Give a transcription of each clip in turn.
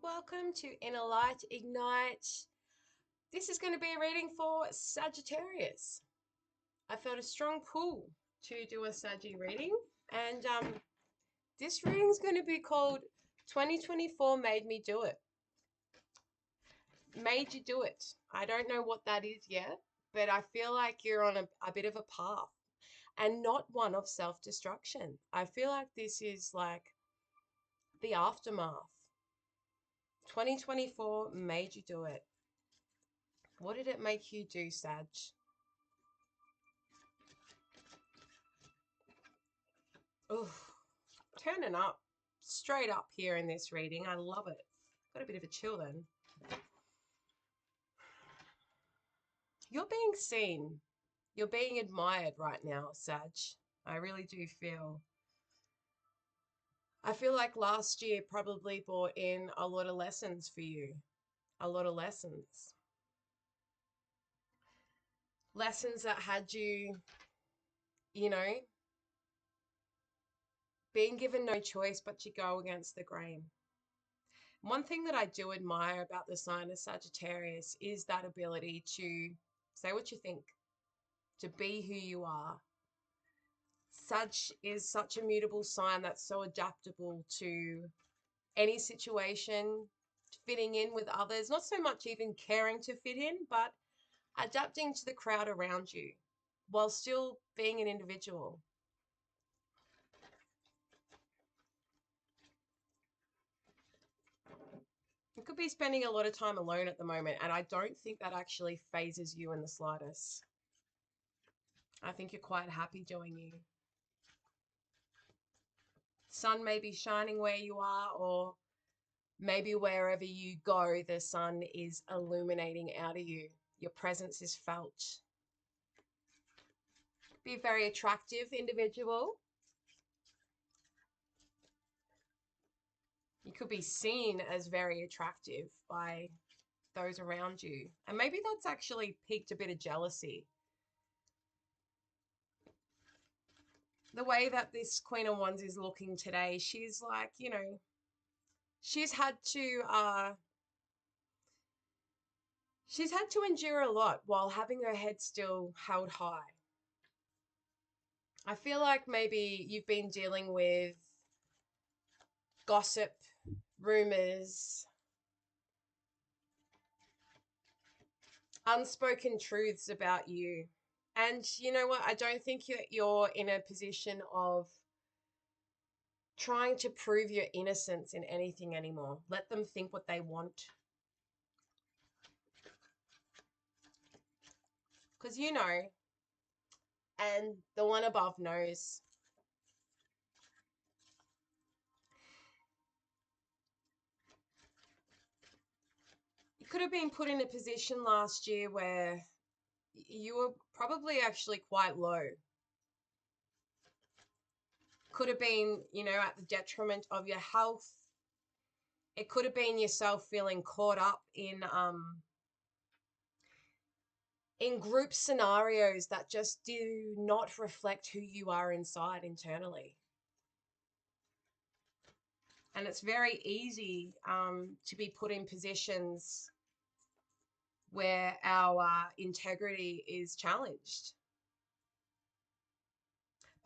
Welcome to Inner Light Ignite. This is going to be a reading for Sagittarius. I felt a strong pull to do a Saggy reading, and this reading is going to be called 2024 Made Me Do It. Made you do it. I don't know what that is yet, but I feel like you're on a bit of a path and not one of self-destruction. I feel like this is like the aftermath. 2024 made you do it. What did it make you do, Sag? Oh, turning up, straight up here in this reading. I love it. Got a bit of a chill then. You're being seen. You're being admired right now, Sag. I really do feel. I feel like last year probably brought in a lot of lessons for you. A lot of lessons. Lessons that had you, you know, being given no choice but to go against the grain. One thing that I do admire about the sign of Sagittarius is that ability to say what you think, to be who you are. Sag is such a mutable sign that's so adaptable to any situation, fitting in with others, not so much even caring to fit in, but adapting to the crowd around you while still being an individual. You could be spending a lot of time alone at the moment, and I don't think that actually phases you in the slightest. I think you're quite happy doing you. Sun may be shining where you are, or maybe wherever you go, the sun is illuminating out of you. Your presence is felt. Be a very attractive individual. You could be seen as very attractive by those around you. And maybe that's actually piqued a bit of jealousy. The way that this Queen of Wands is looking today, she's like, she's had to endure a lot while having her head still held high. I feel like maybe you've been dealing with gossip, rumors, unspoken truths about you. And you know what? I don't think you're in a position of trying to prove your innocence in anything anymore. Let them think what they want. Because you know, and the one above knows. You could have been put in a position last year where you were probably actually quite low. Could have been, at the detriment of your health. It could have been yourself feeling caught up in group scenarios that just do not reflect who you are inside internally. And it's very easy to be put in positions where our integrity is challenged.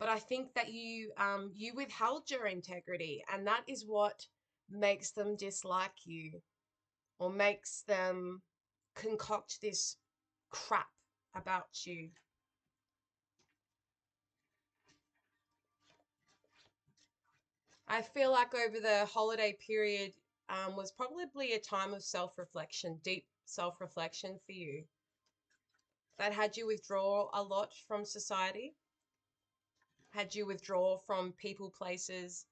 But I think that you withheld your integrity, and that is what makes them dislike you, or makes them concoct this crap about you. I feel like over the holiday period was probably a time of self-reflection, deep self-reflection for you, that had you withdraw a lot from society, had you withdraw from people, places,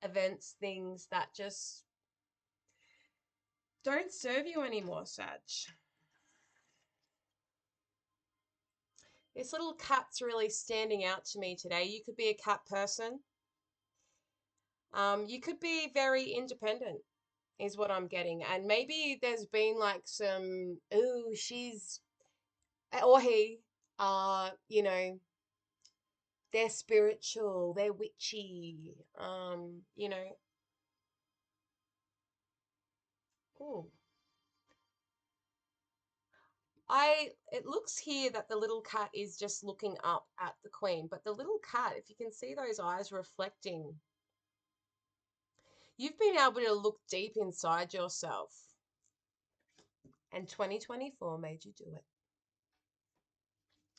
events, things that just don't serve you anymore, Sag. This little cat's really standing out to me today. You could be a cat person. You could be very independent, is what I'm getting. And maybe there's been like some, oh, she's, or he, they're spiritual, they're witchy, Oh, it looks here that the little cat is just looking up at the queen, but the little cat, if you can see those eyes reflecting, you've been able to look deep inside yourself, and 2024 made you do it.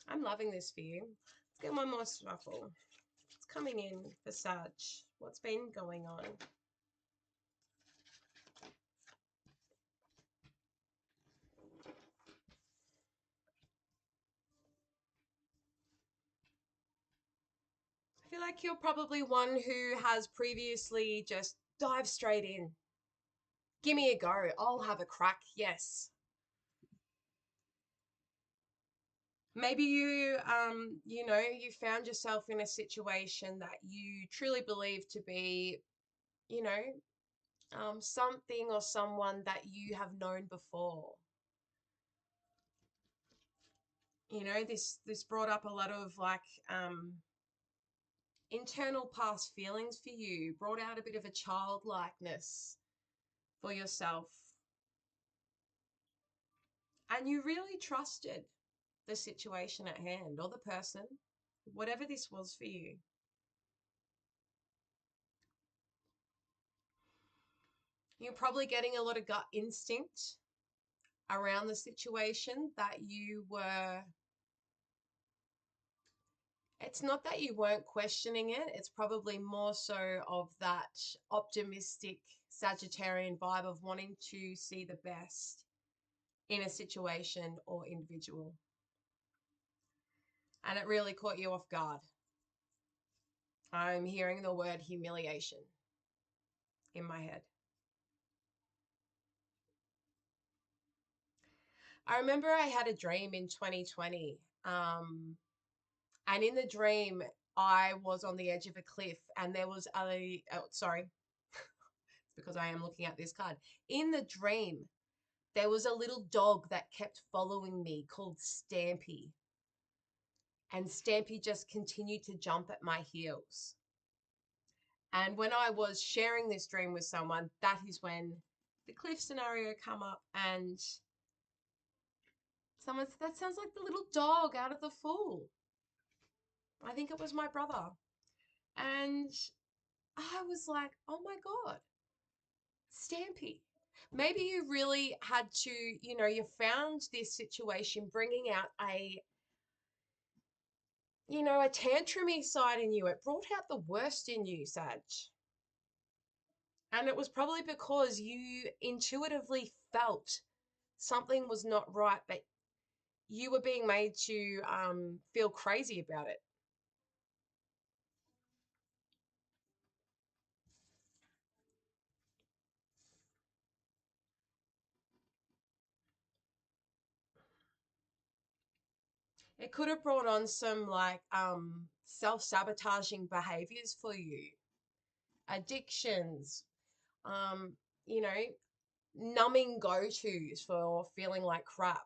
I'm loving this for you. Let's get one more shuffle. What's coming in for Sag? What's been going on? I feel like you're probably one who has previously just dived straight in. Give me a go. I'll have a crack. Yes. Maybe you found yourself in a situation that you truly believe to be, you know, something or someone that you have known before. This brought up a lot of like internal past feelings for you, brought out a bit of a childlikeness for yourself. And you really trusted the situation at hand or the person, whatever this was for you. You're probably getting a lot of gut instinct around the situation that you were. It's not that you weren't questioning it, it's probably more so of that optimistic Sagittarian vibe of wanting to see the best in a situation or individual. And it really caught you off guard. I'm hearing the word humiliation in my head. I remember I had a dream in 2020. And in the dream, I was on the edge of a cliff and there was sorry, it's because I am looking at this card. In the dream, there was a little dog that kept following me called Stampy. And Stampy just continued to jump at my heels. And when I was sharing this dream with someone, that is when the cliff scenario come up and someone said, that sounds like the little dog out of The Fool. I think it was my brother. And I was like, oh my God, Stampy. Maybe you really had to, you found this situation bringing out a tantrumy side in you. It brought out the worst in you, Sag. And it was probably because you intuitively felt something was not right, but you were being made to feel crazy about it. It could have brought on some like self-sabotaging behaviors for you, addictions, um, you know, numbing go-tos for feeling like crap.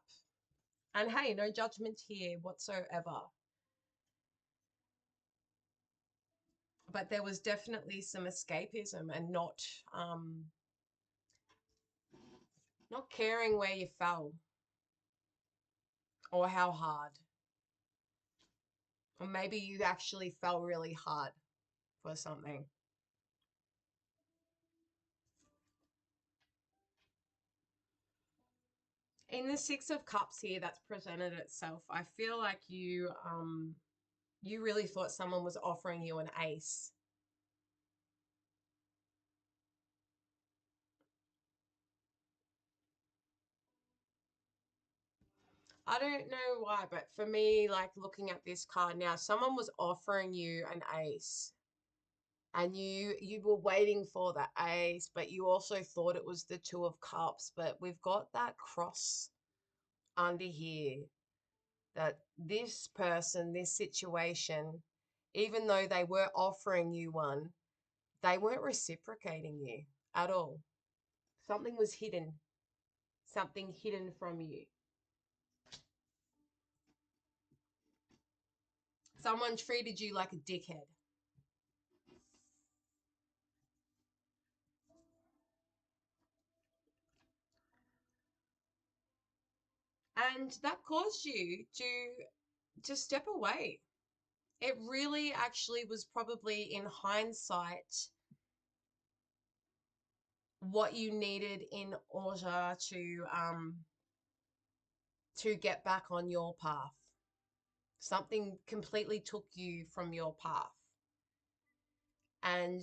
And hey, no judgment here whatsoever. But there was definitely some escapism and not caring where you fell or how hard. Or maybe you actually fell really hard for something. In the Six of Cups here that's presented itself, I feel like you really thought someone was offering you an ace. I don't know why, but for me, like looking at this card now, someone was offering you an ace and you were waiting for that ace, but you also thought it was the Two of Cups, but we've got that cross under here that this person, this situation, even though they were offering you one, they weren't reciprocating you at all. Something was hidden, something hidden from you. Someone treated you like a dickhead. And that caused you to step away. It really actually was probably in hindsight what you needed in order to get back on your path. Something completely took you from your path. And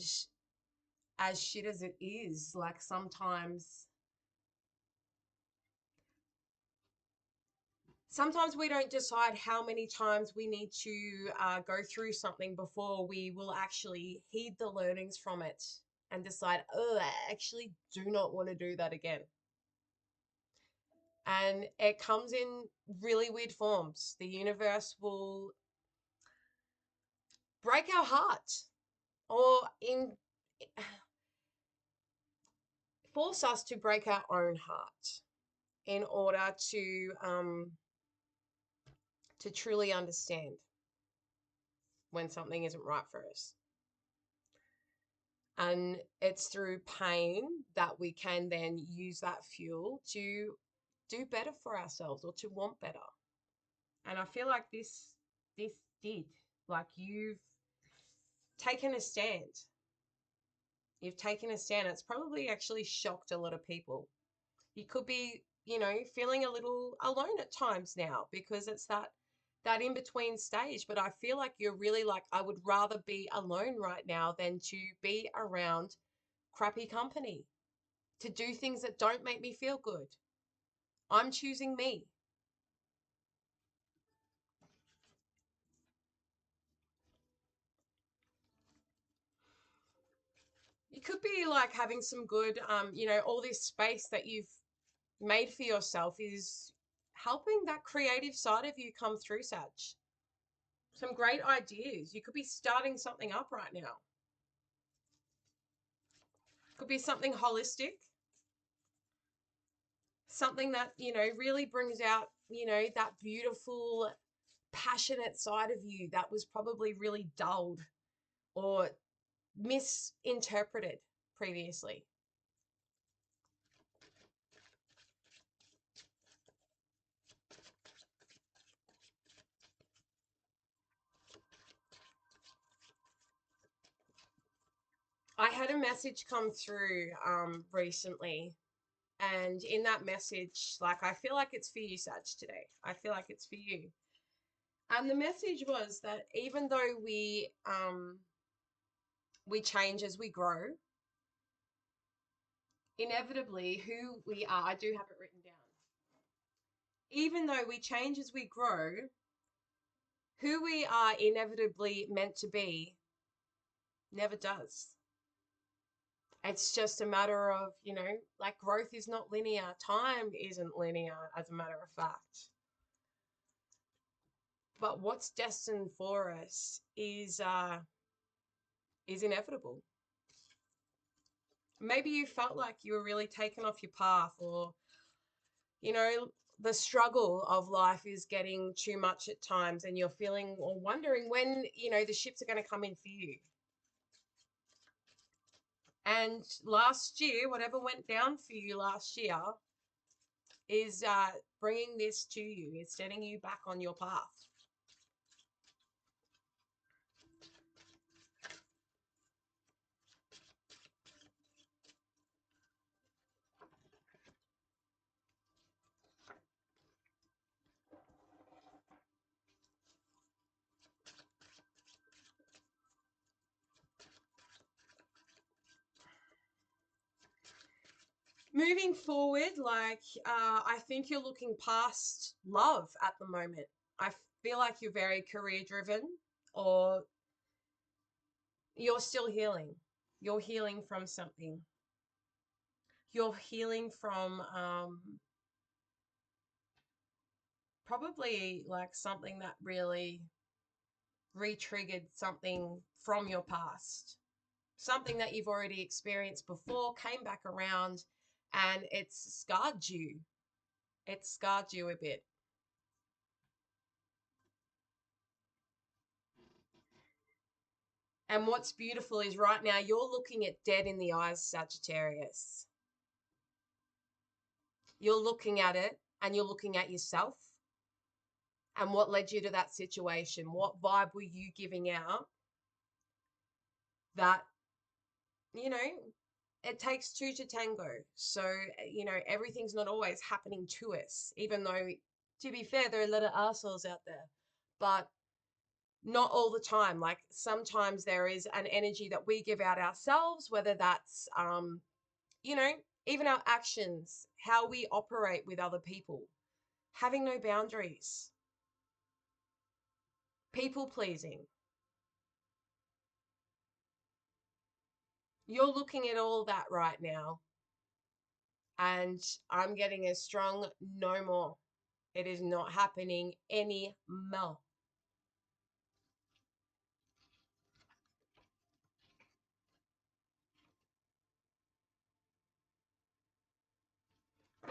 as shit as it is, like sometimes we don't decide how many times we need to go through something before we will actually heed the learnings from it and decide, oh, I actually do not want to do that again. And it comes in really weird forms. The universe will break our heart or force us to break our own heart in order to truly understand when something isn't right for us. And it's through pain that we can then use that fuel to do better for ourselves or to want better. And I feel like this did, like you've taken a stand. You've taken a stand. It's probably actually shocked a lot of people. You could be, feeling a little alone at times now because it's that in between stage. But I feel like you're really like, I would rather be alone right now than to be around crappy company, to do things that don't make me feel good. I'm choosing me. You could be like having some good, all this space that you've made for yourself is helping that creative side of you come through, Sag. Some great ideas. You could be starting something up right now. Could be something holistic, something that, really brings out, that beautiful, passionate side of you that was probably really dulled or misinterpreted previously. I had a message come through recently, and in that message, like I feel like it's for you, Sag, today. I feel like it's for you. And the message was that even though we change as we grow, inevitably who we are, I do have it written down. Even though we change as we grow, who we are inevitably meant to be never does. It's just a matter of, like growth is not linear. Time isn't linear, as a matter of fact. But what's destined for us is inevitable. Maybe you felt like you were really taken off your path, or, the struggle of life is getting too much at times and you're feeling or wondering when, the ships are going to come in for you. And last year, whatever went down for you last year is bringing this to you, is setting you back on your path. Moving forward, like I think you're looking past love at the moment. I feel like you're very career driven, or you're still healing. You're healing from something. You're healing from probably like something that really re-triggered something from your past. Something that you've already experienced before came back around and it's scarred you. It scarred you a bit. And what's beautiful is right now you're looking it dead in the eyes, Sagittarius. You're looking at it and you're looking at yourself and what led you to that situation. What vibe were you giving out that, you know, it takes two to tango. So, everything's not always happening to us, even though, to be fair, there are a lot of assholes out there. But not all the time. Like sometimes there is an energy that we give out ourselves, whether that's, even our actions, how we operate with other people, having no boundaries, people pleasing. You're looking at all that right now, and I'm getting a strong no more. It is not happening anymore.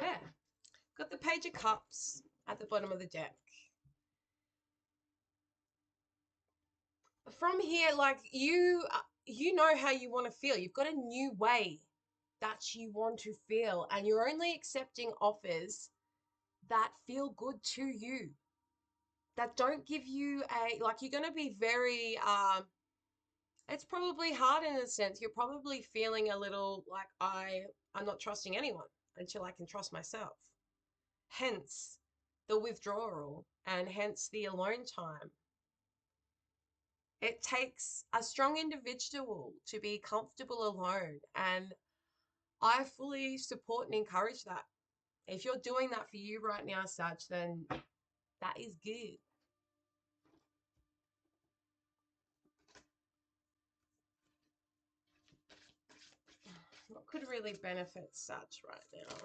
Yeah. Got the Page of Cups at the bottom of the deck. From here, like you know how you want to feel. You've got a new way that you want to feel, and you're only accepting offers that feel good to you, that don't give you a, like, you're going to be very it's probably hard in a sense. You're probably feeling a little like I'm not trusting anyone until I can trust myself. Hence the withdrawal, and hence the alone time. It takes a strong individual to be comfortable alone, and I fully support and encourage that. If you're doing that for you right now, Sag, then that is good. What could really benefit Sag right now?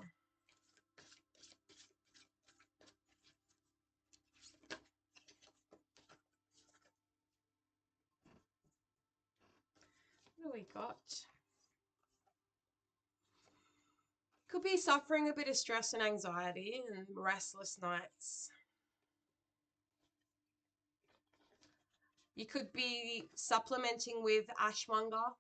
What do we got? Could be suffering a bit of stress and anxiety and restless nights. You could be supplementing with ashwagandha.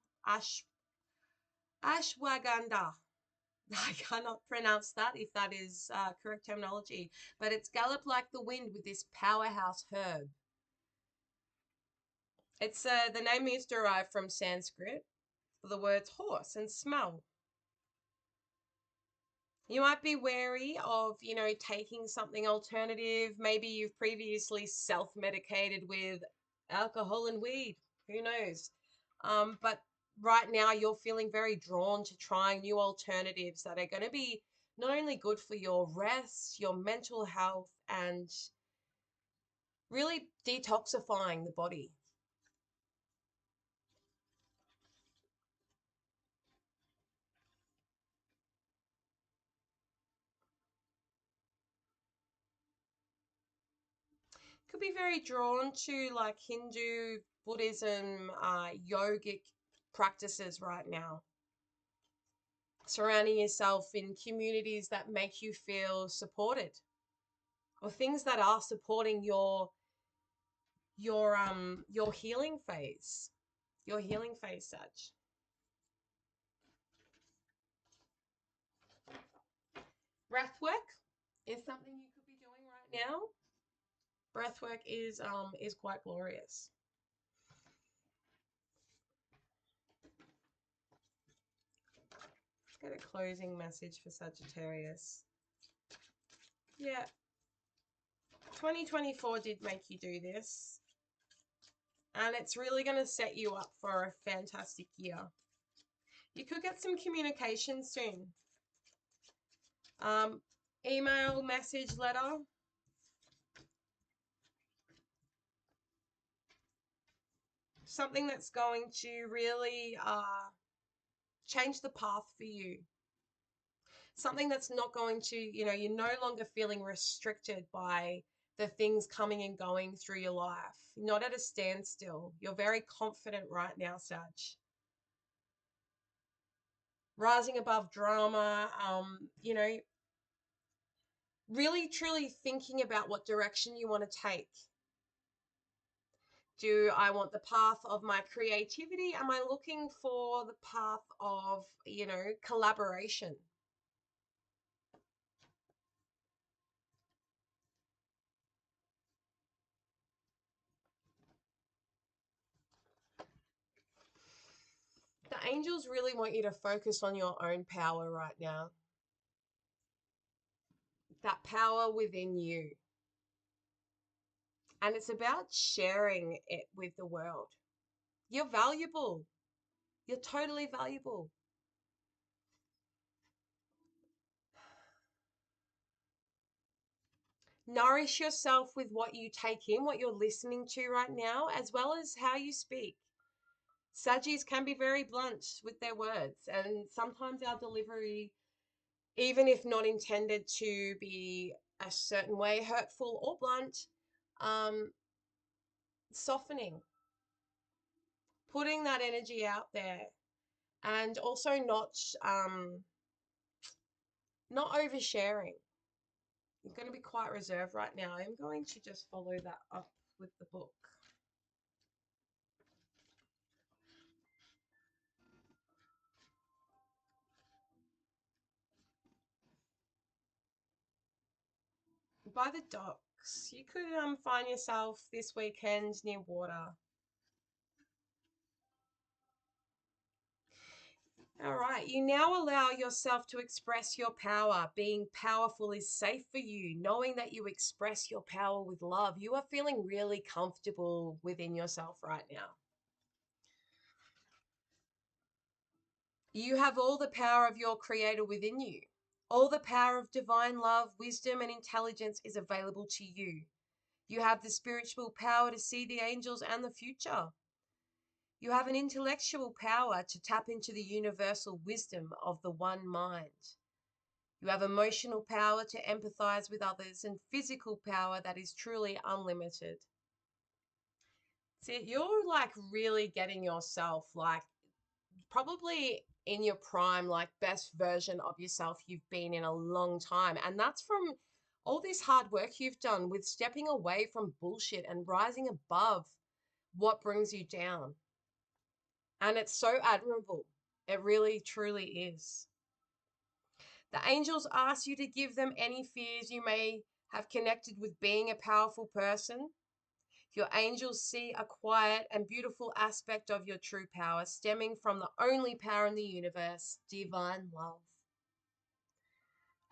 I cannot pronounce that if that is correct terminology, but it's gallop like the wind with this powerhouse herb. It's the name is derived from Sanskrit for the words horse and smell. You might be wary of, taking something alternative. Maybe you've previously self-medicated with alcohol and weed. Who knows? But right now you're feeling very drawn to trying new alternatives that are going to be not only good for your rest, your mental health, and really detoxifying the body. Could be very drawn to like Hindu, Buddhism, yogic practices right now. Surrounding yourself in communities that make you feel supported, or things that are supporting your healing phase. Your healing phase, Sag. Breath work is something you could be doing right now. Breath work is quite glorious. Let's get a closing message for Sagittarius. Yeah, 2024 did make you do this, and it's really going to set you up for a fantastic year. You could get some communication soon. Email, message, letter. Something that's going to really change the path for you. Something that's not going to, you're no longer feeling restricted by the things coming and going through your life. Not at a standstill. You're very confident right now, Sag. Rising above drama, really truly thinking about what direction you want to take. Do I want the path of my creativity? Am I looking for the path of, collaboration? The angels really want you to focus on your own power right now. That power within you. And it's about sharing it with the world. You're valuable. You're totally valuable. Nourish yourself with what you take in, what you're listening to right now, as well as how you speak. Saggies can be very blunt with their words, and sometimes our delivery, even if not intended to be a certain way, hurtful or blunt, um, softening, putting that energy out there, and also not oversharing. I'm going to be quite reserved right now. I'm going to just follow that up with the book. By the docks, you could find yourself this weekend near water. All right, you now allow yourself to express your power. Being powerful is safe for you. Knowing that you express your power with love, you are feeling really comfortable within yourself right now. You have all the power of your creator within you. All the power of divine love, wisdom, and intelligence is available to you. You have the spiritual power to see the angels and the future. You have an intellectual power to tap into the universal wisdom of the one mind. You have emotional power to empathize with others and physical power that is truly unlimited. See, you're like really getting yourself like probably in your prime, like best version of yourself you've been in a long time. And that's from all this hard work you've done with stepping away from bullshit and rising above what brings you down. And it's so admirable. It really, truly is. The angels ask you to give them any fears you may have connected with being a powerful person. Your angels see a quiet and beautiful aspect of your true power stemming from the only power in the universe, divine love.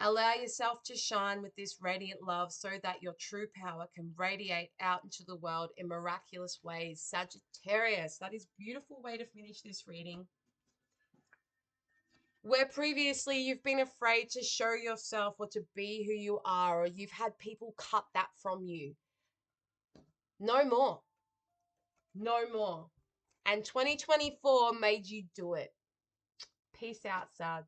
Allow yourself to shine with this radiant love so that your true power can radiate out into the world in miraculous ways. Sagittarius, that is a beautiful way to finish this reading. Where previously you've been afraid to show yourself or to be who you are, or you've had people cut that from you. No more. No more. And 2024 made you do it. Peace out, Sag.